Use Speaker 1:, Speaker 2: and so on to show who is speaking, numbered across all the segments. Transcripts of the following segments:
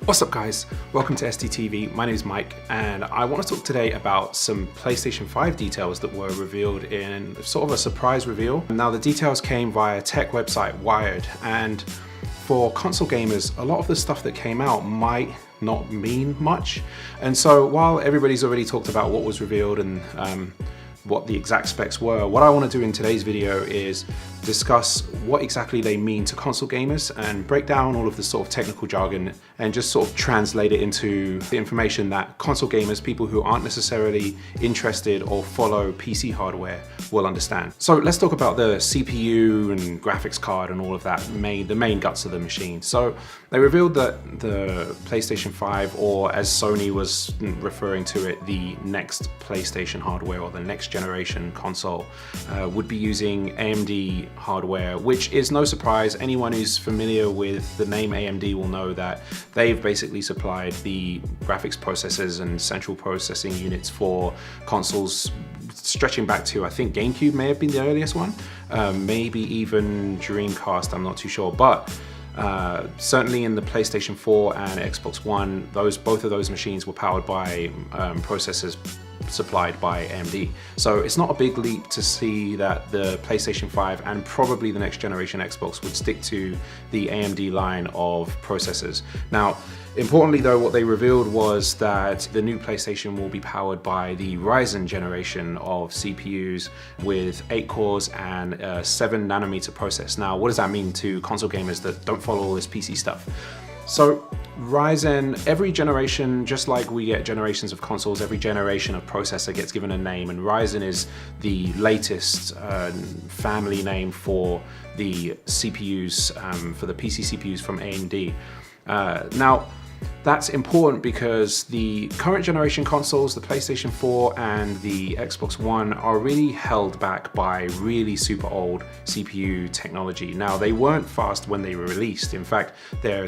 Speaker 1: What's up guys, welcome to STTV. My name is Mike and I want to talk today about some PlayStation 5 details that were revealed in sort of a surprise reveal. Now the details came via tech website Wired, and for console gamers a lot of the stuff that came out might not mean much, and so while everybody's already talked about what was revealed and what the exact specs were, what I want to do in today's video is discuss what exactly they mean to console gamers and break down all of the sort of technical jargon and just sort of translate it into the information that console gamers, people who aren't necessarily interested or follow PC hardware, will understand. So let's talk about the CPU and graphics card and all of that, the main guts of the machine. So they revealed that the PlayStation 5, or as Sony was referring to it, the next PlayStation hardware or the next generation console would be using AMD hardware, which is no surprise. Anyone who's familiar with the name AMD will know that they've basically supplied the graphics processors and central processing units for consoles stretching back to, I think GameCube may have been the earliest one, maybe even Dreamcast, I'm not too sure, but certainly in the PlayStation 4 and Xbox One, both of those machines were powered by processors supplied by AMD. So it's not a big leap to see that the PlayStation 5 and probably the next generation Xbox would stick to the AMD line of processors. Now, importantly though, what they revealed was that the new PlayStation will be powered by the Ryzen generation of CPUs with 8 cores and a 7nm process. Now, what does that mean to console gamers that don't follow all this PC stuff? So Ryzen, every generation, just like we get generations of consoles, every generation of processor gets given a name, and Ryzen is the latest family name for the CPUs, for the PC CPUs from AMD. Now, that's important because the current generation consoles, the PlayStation 4 and the Xbox One, are really held back by really super old CPU technology. Now, they weren't fast when they were released. In fact, their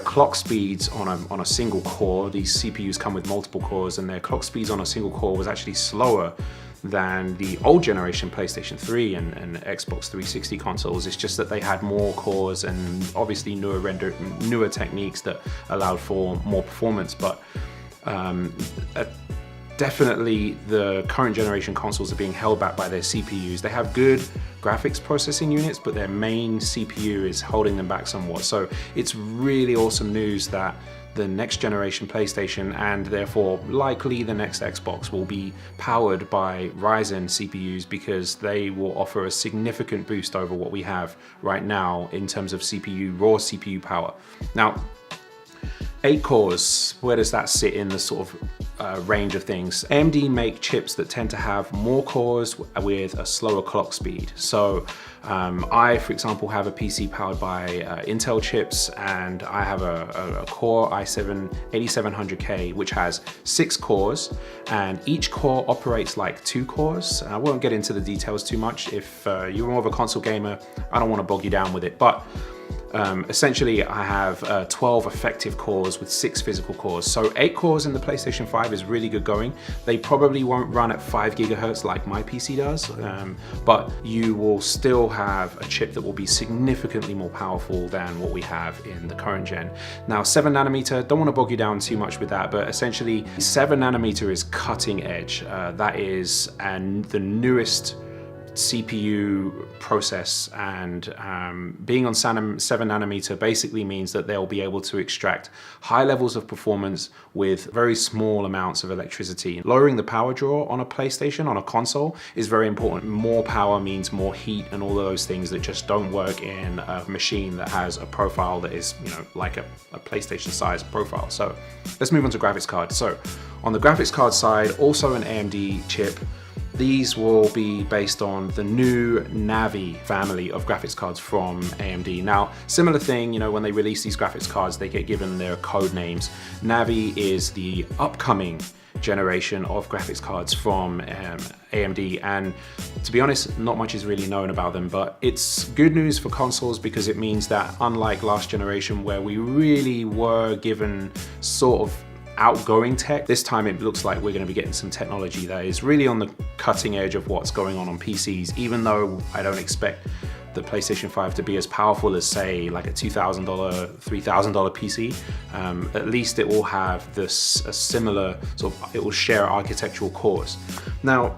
Speaker 1: clock speeds on a single core, these CPUs come with multiple cores, and their clock speeds on a single core was actually slower than the old generation PlayStation 3 and Xbox 360 consoles. It's just that they had more cores and obviously newer techniques that allowed for more performance. But definitely the current generation consoles are being held back by their CPUs. They have good graphics processing units, but their main CPU is holding them back somewhat. So it's really awesome news that the next generation PlayStation, and therefore likely the next Xbox, will be powered by Ryzen CPUs, because they will offer a significant boost over what we have right now in terms of raw CPU power. Now, 8 cores, where does that sit in the sort of range of things? AMD make chips that tend to have more cores with a slower clock speed. So I, for example, have a PC powered by Intel chips, and I have a Core i7-8700K, which has 6 cores, and each core operates like 2 cores. I won't get into the details too much. If you're more of a console gamer, I don't want to bog you down with it, but essentially I have 12 effective cores with 6 physical cores. So 8 cores in the PlayStation 5 is really good going. They probably won't run at 5 GHz like my PC does, but you will still have a chip that will be significantly more powerful than what we have in the current gen. Now, 7nm, don't want to bog you down too much with that, but essentially 7nm is cutting edge. That is the newest CPU process, and being on 7nm basically means that they'll be able to extract high levels of performance with very small amounts of electricity. Lowering the power draw on a PlayStation, on a console, is very important. More power means more heat and all of those things that just don't work in a machine that has a profile that is, like a PlayStation size profile. So let's move on to graphics cards. So on the graphics card side, also an AMD chip. These will be based on the new Navi family of graphics cards from AMD. Now, similar thing, when they release these graphics cards, they get given their code names. Navi is the upcoming generation of graphics cards from AMD, and to be honest, not much is really known about them, but it's good news for consoles because it means that, unlike last generation where we really were given sort of outgoing tech, this time it looks like we're going to be getting some technology that is really on the cutting edge of what's going on PCs, even though I don't expect the PlayStation 5 to be as powerful as, say, like a $2,000, $3,000 PC. At least it will have this a similar sort of, it will share architectural cores. Now,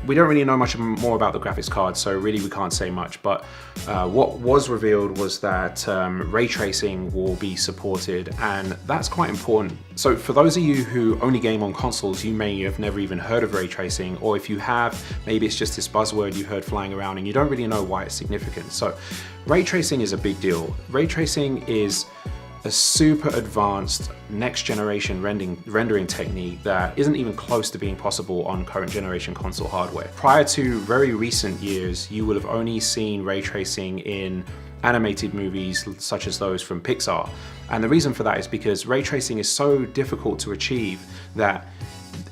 Speaker 1: we don't really know much more about the graphics card, so really we can't say much, but what was revealed was that ray tracing will be supported, and that's quite important. So for those of you who only game on consoles, you may have never even heard of ray tracing, or if you have, maybe it's just this buzzword you heard flying around and you don't really know why it's significant. So ray tracing is a big deal. Ray tracing is a super advanced next generation rendering technique that isn't even close to being possible on current generation console hardware. Prior to very recent years, you will have only seen ray tracing in animated movies such as those from Pixar. And the reason for that is because ray tracing is so difficult to achieve that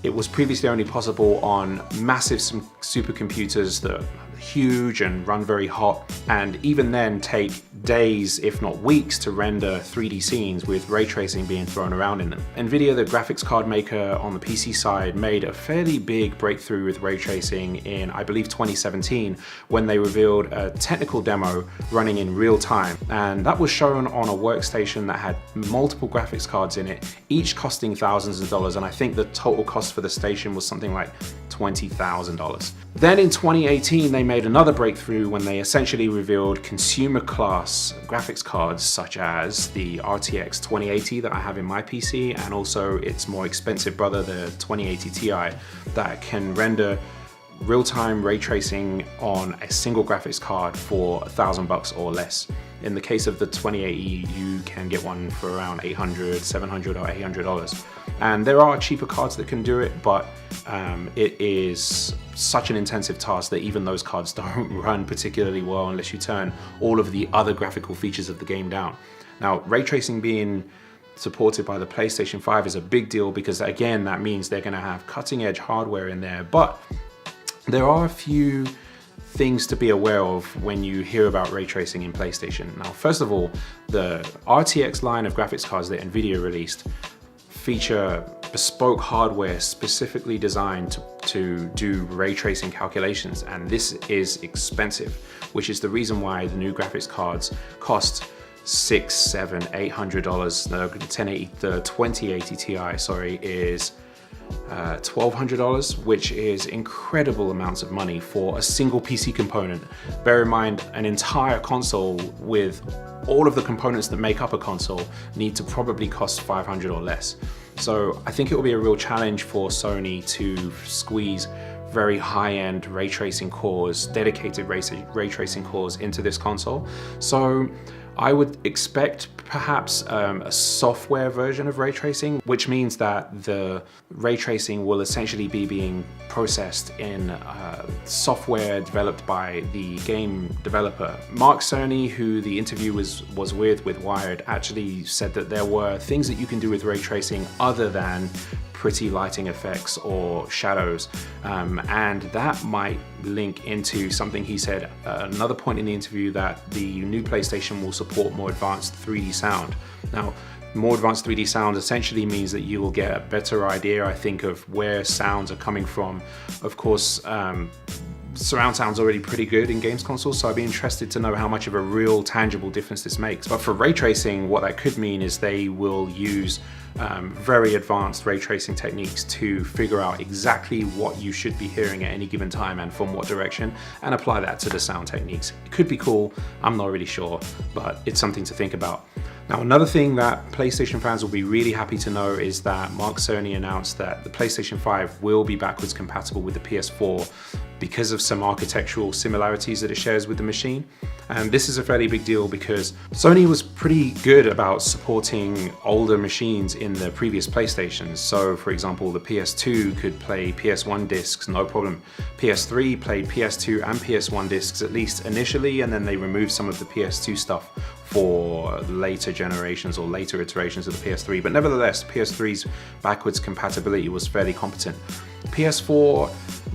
Speaker 1: it was previously only possible on massive supercomputers that are huge and run very hot, and even then take days, if not weeks, to render 3D scenes with ray tracing being thrown around in them. NVIDIA, the graphics card maker on the PC side, made a fairly big breakthrough with ray tracing in, I believe, 2017, when they revealed a technical demo running in real time. And that was shown on a workstation that had multiple graphics cards in it, each costing thousands of dollars, and I think the total cost for the station was something like $20,000. Then in 2018, they made another breakthrough when they essentially revealed consumer class graphics cards such as the RTX 2080 that I have in my PC, and also its more expensive brother, the 2080 Ti, that can render real-time ray tracing on a single graphics card for $1,000 or less. In the case of the 2080, you can get one for around $800, $700 or $800. And there are cheaper cards that can do it, but it is such an intensive task that even those cards don't run particularly well unless you turn all of the other graphical features of the game down. Now, ray tracing being supported by the PlayStation 5 is a big deal because, again, that means they're going to have cutting-edge hardware in there, but there are a few things to be aware of when you hear about ray tracing in PlayStation. Now, first of all, the RTX line of graphics cards that NVIDIA released feature bespoke hardware specifically designed to do ray tracing calculations, and this is expensive, which is the reason why the new graphics cards cost $600, $700, $800. The 2080 Ti, sorry, is $1,200, which is incredible amounts of money for a single PC component. Bear in mind, an entire console with all of the components that make up a console need to probably cost $500 or less. So I think it will be a real challenge for Sony to squeeze very high-end ray tracing cores, dedicated ray tracing cores into this console. So I would expect perhaps a software version of ray tracing, which means that the ray tracing will essentially be being processed in software developed by the game developer. Mark Cerny, who the interview was with Wired, actually said that there were things that you can do with ray tracing other than pretty lighting effects or shadows, and that might link into something he said, another point in the interview, that the new PlayStation will support more advanced 3D sound. Now, more advanced 3D sound essentially means that you will get a better idea, I think, of where sounds are coming from. Of course, surround sound's already pretty good in games consoles, so I'd be interested to know how much of a real tangible difference this makes. But for ray tracing, what that could mean is they will use very advanced ray tracing techniques to figure out exactly what you should be hearing at any given time and from what direction, and apply that to the sound techniques. It could be cool, I'm not really sure, but it's something to think about. Now, another thing that PlayStation fans will be really happy to know is that Mark Cerny announced that the PlayStation 5 will be backwards compatible with the PS4 because of some architectural similarities that it shares with the machine. And this is a fairly big deal because Sony was pretty good about supporting older machines in the previous PlayStations. So, for example, the PS2 could play PS1 discs, no problem. PS3 played PS2 and PS1 discs, at least initially, and then they removed some of the PS2 stuff for later generations or later iterations of the PS3. But nevertheless, PS3's backwards compatibility was fairly competent. PS4,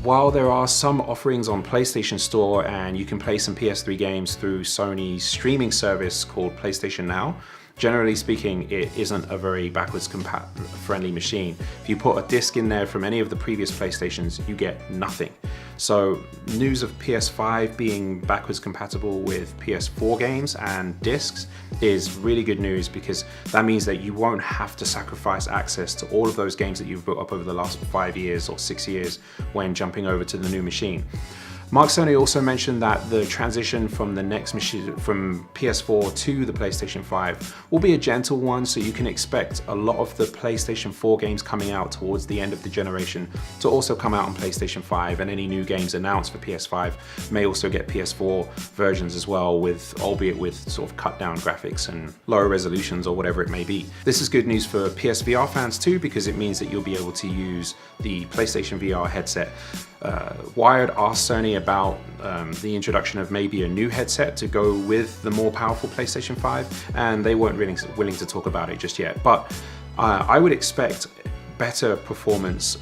Speaker 1: while there are some offerings on PlayStation Store and you can play some PS3 games through Sony's streaming service called PlayStation Now, generally speaking, it isn't a very backwards friendly machine. If you put a disc in there from any of the previous PlayStations, you get nothing. So news of PS5 being backwards compatible with PS4 games and discs is really good news, because that means that you won't have to sacrifice access to all of those games that you've built up over the last 5 years or 6 years when jumping over to the new machine. Mark Cerny also mentioned that the transition from the next machine, from PS4 to the PlayStation 5, will be a gentle one, so you can expect a lot of the PlayStation 4 games coming out towards the end of the generation to also come out on PlayStation 5, and any new games announced for PS5 may also get PS4 versions as well, albeit with sort of cut down graphics and lower resolutions or whatever it may be. This is good news for PSVR fans too, because it means that you'll be able to use the PlayStation VR headset. Wired asked Sony about the introduction of maybe a new headset to go with the more powerful PlayStation 5, and they weren't really willing to talk about it just yet. But I would expect better performance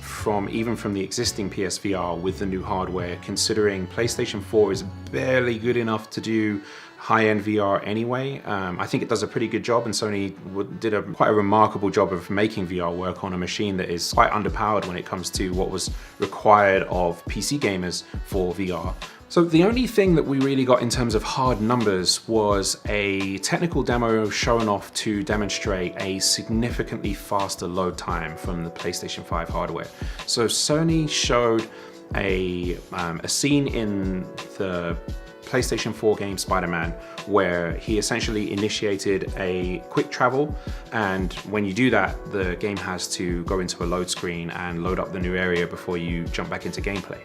Speaker 1: even from the existing PSVR with the new hardware, considering PlayStation 4 is barely good enough to do high-end VR anyway. I think it does a pretty good job, and Sony did quite a remarkable job of making VR work on a machine that is quite underpowered when it comes to what was required of PC gamers for VR. So the only thing that we really got in terms of hard numbers was a technical demo shown off to demonstrate a significantly faster load time from the PlayStation 5 hardware. So Sony showed a scene in the PlayStation 4 game Spider-Man where he essentially initiated a quick travel, and when you do that, the game has to go into a load screen and load up the new area before you jump back into gameplay.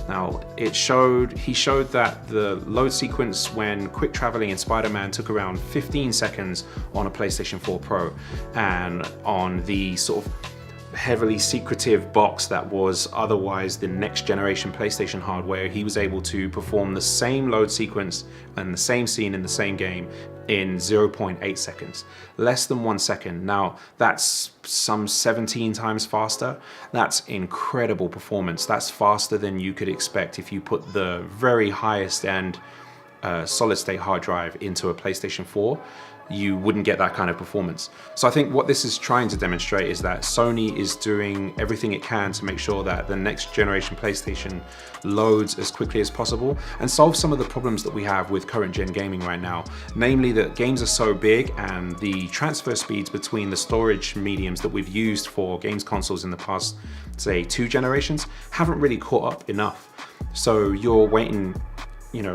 Speaker 1: Now, he showed that the load sequence when quick traveling in Spider-Man took around 15 seconds on a PlayStation 4 Pro, and on the sort of heavily secretive box that was otherwise the next generation PlayStation hardware, he was able to perform the same load sequence and the same scene in the same game in 0.8 seconds, less than 1 second. Now, that's some 17 times faster. That's incredible performance. That's faster than you could expect if you put the very highest end solid state hard drive into a PlayStation 4. You wouldn't get that kind of performance. So I think what this is trying to demonstrate is that Sony is doing everything it can to make sure that the next generation PlayStation loads as quickly as possible and solve some of the problems that we have with current gen gaming right now. Namely, that games are so big and the transfer speeds between the storage mediums that we've used for games consoles in the past, say, 2 generations haven't really caught up enough. So you're waiting,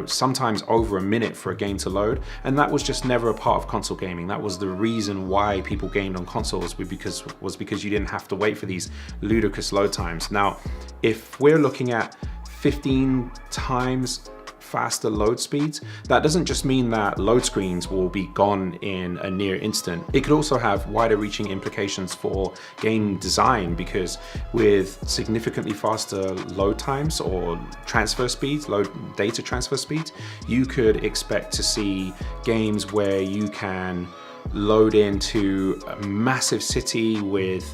Speaker 1: sometimes over a minute for a game to load, and that was just never a part of console gaming. That was the reason why people gamed on consoles, was because you didn't have to wait for these ludicrous load times. Now, if we're looking at 15 times faster load speeds, that doesn't just mean that load screens will be gone in a near instant. It could also have wider reaching implications for game design, because with significantly faster load times or transfer speeds, data transfer speeds, you could expect to see games where you can load into a massive city with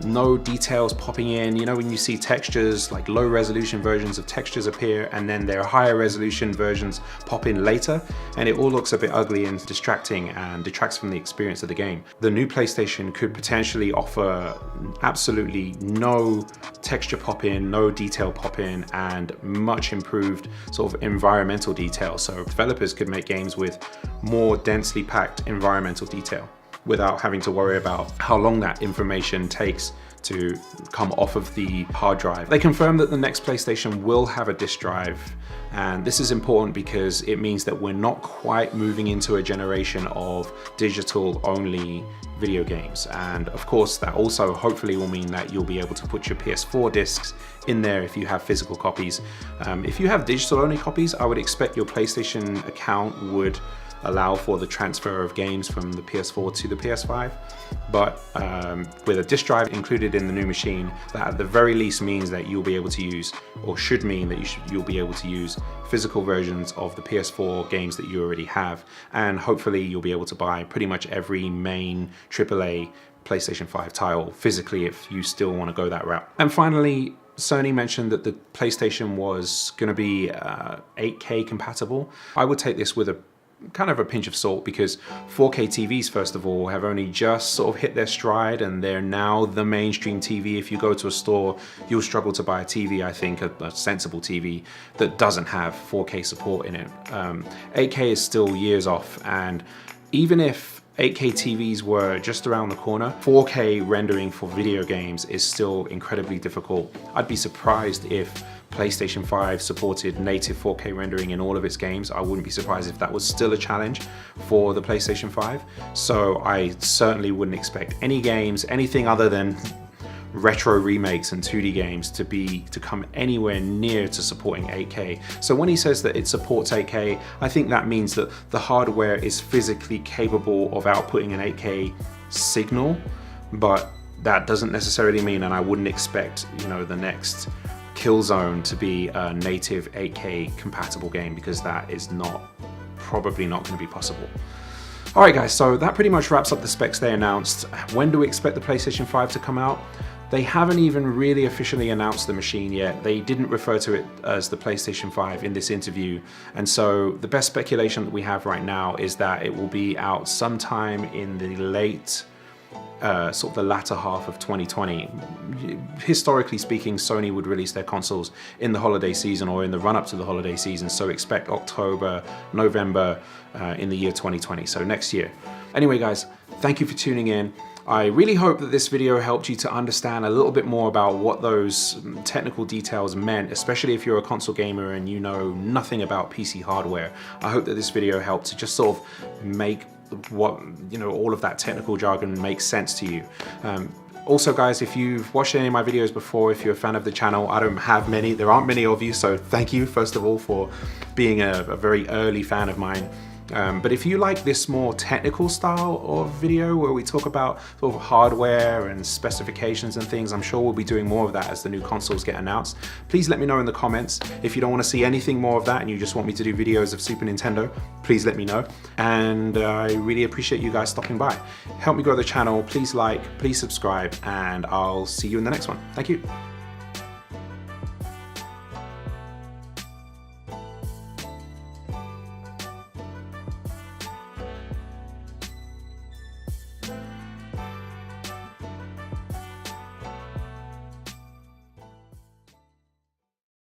Speaker 1: no details popping in. When you see textures, like low resolution versions of textures appear, and then their higher resolution versions pop in later, and it all looks a bit ugly and distracting and detracts from the experience of the game. The new PlayStation could potentially offer absolutely no texture pop in, no detail pop in, and much improved sort of environmental detail. So developers could make games with more densely packed environmental detail without having to worry about how long that information takes to come off of the hard drive. They confirmed that the next PlayStation will have a disk drive, and this is important because it means that we're not quite moving into a generation of digital only video games. And of course, that also hopefully will mean that you'll be able to put your PS4 discs in there if you have physical copies. If you have digital only copies, I would expect your PlayStation account would allow for the transfer of games from the PS4 to the PS5, but with a disk drive included in the new machine, that at the very least means that you'll be able to use, or should mean that you'll be able to use physical versions of the PS4 games that you already have, and hopefully you'll be able to buy pretty much every main AAA PlayStation 5 title physically if you still want to go that route. And finally, Sony mentioned that the PlayStation was going to be 8K compatible. I would take this with a kind of a pinch of salt, because 4K TVs, first of all, have only just sort of hit their stride, and they're now the mainstream TV. If you go to a store, you'll struggle to buy a TV, I think, a sensible TV that doesn't have 4K support in it. 8K is still years off, and even if 8K TVs were just around the corner, 4K rendering for video games is still incredibly difficult. I'd be surprised if PlayStation 5 supported native 4K rendering in all of its games. I wouldn't be surprised if that was still a challenge for the PlayStation 5. So I certainly wouldn't expect any games, anything other than retro remakes and 2D games to come anywhere near to supporting 8K. So when he says that it supports 8K, I think that means that the hardware is physically capable of outputting an 8K signal, but that doesn't necessarily mean, and I wouldn't expect, you know, the next Killzone to be a native 8K compatible game, because that is probably not going to be possible. Alright guys, so that pretty much wraps up the specs they announced. When do we expect the PlayStation 5 to come out? They haven't even really officially announced the machine yet. They didn't refer to it as the PlayStation 5 in this interview. And so the best speculation that we have right now is that it will be out sometime in the late, sort of the latter half of 2020. Historically speaking, Sony would release their consoles in the holiday season or in the run-up to the holiday season, so expect October, November in the year 2020, so next year. Anyway guys, thank you for tuning in. I really hope that this video helped you to understand a little bit more about what those technical details meant, especially if you're a console gamer and you know nothing about PC hardware. I hope that this video helped to just sort of make all of that technical jargon makes sense to you. Also guys, if you've watched any of my videos before, if you're a fan of the channel, I don't have many, there aren't many of you, so thank you first of all for being a very early fan of mine. But if you like this more technical style of video where we talk about sort of hardware and specifications and things, I'm sure we'll be doing more of that as the new consoles get announced. Please let me know in the comments. If you don't want to see anything more of that and you just want me to do videos of Super Nintendo, please let me know. And I really appreciate you guys stopping by. Help me grow the channel. Please like, please subscribe, and I'll see you in the next one. Thank you.